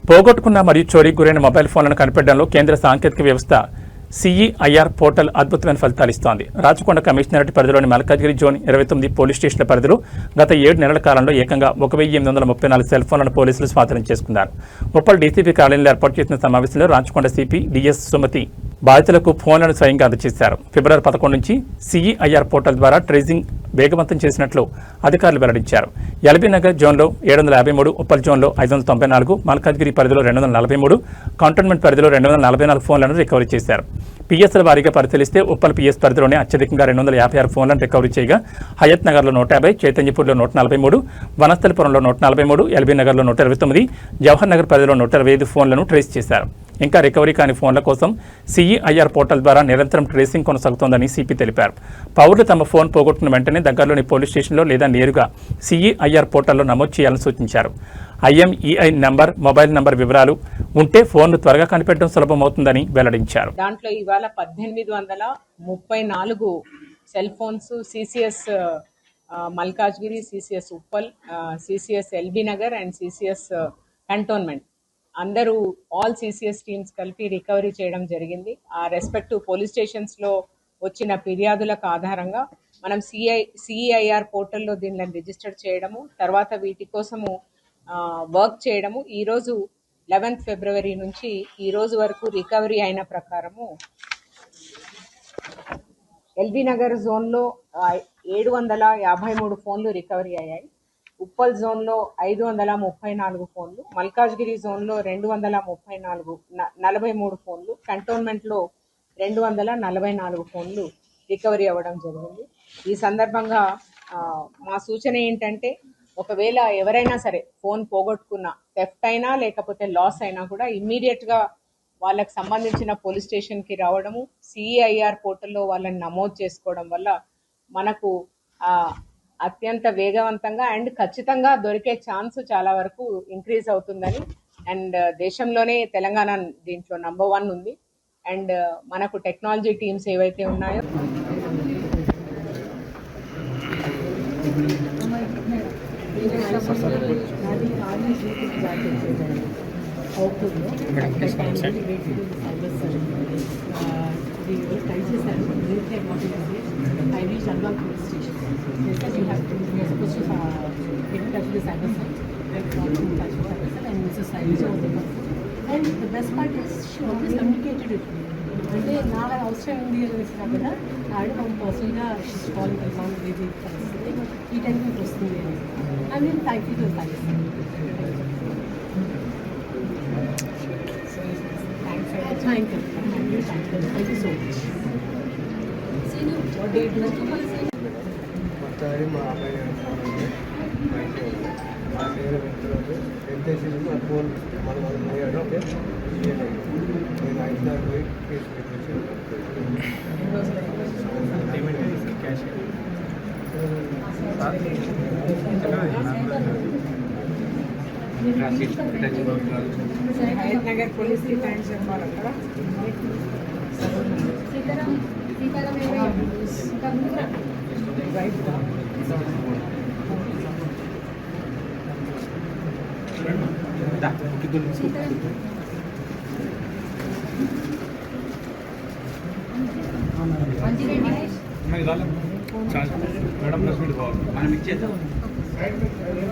పోగొట్టుకున్న మరియు చోరీకి గురైన మొబైల్ ఫోన్లను కనిపెట్టడంలో కేంద్ర సాంకేతిక వ్యవస్థ CEIR పోర్టల్ అద్భుతమైన ఫలితాలు ఇస్తోంది. రాచకొండ కమిషనరేట్ పరిధిలోని మల్కాజ్గిరి జోన్ 29 పోలీస్ స్టేషన్ల పరిధిలో గత 7 నెలల కాలంలో ఏకంగా 1834 సెల్ ఫోన్లను పోలీసులు స్వాధీనం చేసుకున్నారు. ఉప్పల్ డీసీపీ కార్యాలయంలో ఏర్పాటు చేసిన సమావేశంలో రాచకొండ సిపి డిఎస్ సుమతి బాధితులకు ఫోన్లను స్వయంగా అందజేశారు. ఫిబ్రవరి 11 నుంచి CEIR పోర్టల్ ద్వారా ట్రేసింగ్ వేగవంతం చేసినట్లు అధికారులు వెల్లడించారు. ఎల్బీ నగర్ జోన్లో 753, ఉప్పల్ జోన్లో 594, మల్కాజ్గిరి పరిధిలో 243, కంటోన్మెంట్ పరిధిలో 244 ఫోన్లను రికవరీ చేశారు. పిఎస్ల వారీగా పరిశీలిస్తే ఉప్పల్ పిఎస్ పరిధిలోనే అత్యధికంగా 256 ఫోన్లను రికవరీ చేయగా హయత్ నగర్లో 150, చైతన్యపూర్లో 143, వనస్థలిపురంలో 143, ఎల్బీ నగర్లో 129, జవహర్ నగర్ పరిధిలో 125 ఫోన్లను ట్రేస్ చేశారు. ఇంకా రికవరీ కాని ఫోన్ల కోసం CEIR పోర్టల్ ద్వారా నిరంతరం ట్రేసింగ్ కొనసాగుతోందని సిపి తెలిపారు. పౌరులు తమ ఫోన్ పోగొట్టుకున్న వెంటనే దగ్గరలోని పోలీస్ స్టేషన్లో లేదా నేరుగా CEIR పోర్టల్లో నమోదు చేయాలని సూచించారు. IMEI నంబర్, మొబైల్ నంబర్ వివరాలు ఉంటే ఫోన్ను త్వరగా కనిపెట్టడం సులభమవుతుందని వెల్లడించారు. దాంట్లో ఇవాళ 1834 cell phones CCS Malkajgiri, CCS Uppal, CCS LB Nagar and CCS cantonment అందరూ ఆల్ CCS టీమ్స్ కలిపి రికవరీ చేయడం జరిగింది. ఆ రెస్పెక్టివ్ పోలీస్ స్టేషన్స్లో వచ్చిన ఫిర్యాదులకు ఆధారంగా మనం CEIR పోర్టల్లో దీనిని రిజిస్టర్ చేయడము, తర్వాత వీటి కోసము వర్క్ చేయడము. ఈరోజు 11th ఫిబ్రవరి నుంచి ఈ రోజు వరకు రికవరీ అయిన ప్రకారము ఎల్బీ నగర్ జోన్లో 753 ఫోన్లు రికవరీ అయ్యాయి. ఉప్పల్ జోన్లో 534 ఫోన్లు, మల్కాజ్గిరి జోన్లో 243 ఫోన్లు, కంటోన్మెంట్లో 244 ఫోన్లు రికవరీ అవ్వడం జరిగింది. ఈ సందర్భంగా మా సూచన ఏంటంటే, ఒకవేళ ఎవరైనా సరే ఫోన్ పోగొట్టుకున్న, థెఫ్ట్ అయినా లేకపోతే లాస్ అయినా కూడా ఇమ్మీడియట్గా వాళ్ళకి సంబంధించిన పోలీస్ స్టేషన్కి రావడము, CEIR పోర్టల్లో వాళ్ళని నమోదు చేసుకోవడం వల్ల మనకు అత్యంత వేగవంతంగా అండ్ ఖచ్చితంగా దొరికే ఛాన్స్ చాలా వరకు ఇంక్రీజ్ అవుతుందని, అండ్ దేశంలోనే తెలంగాణ దీంట్లో నంబర్ 1 ఉంది. అండ్ మనకు టెక్నాలజీ టీమ్స్ ఏవైతే ఉన్నాయో I reached Alwal police station. They said you are supposed to get in touch with the cyber cell. I got in touch with cyber cell and Mrs. Sailija was able to. And the best part is she always communicated with me. అంటే నా అవసరం ఉంది అని వేసినా కూడా ఆవిడ మనం పర్సనల్గా కాల్ వెళ్తాం, ఇది పరిస్థితి ఈ టైంకి మీకు వస్తుంది అని. అండ్ నేను thank you thank you so much. ఒకసారి మా అబ్బాయి మా పేరు వ్యక్తులకు ఎంతసేపు ఆ ఫోన్ మనం పోయాడు. ఓకే, నేను 5 పోయి కేసు పెట్టేసి క్యాష్ హయత్ నగర్ పోలీస్కి థ్యాంక్స్ చెప్పాలి. అక్కడ మేడం మనం ఇచ్చేద్దాం.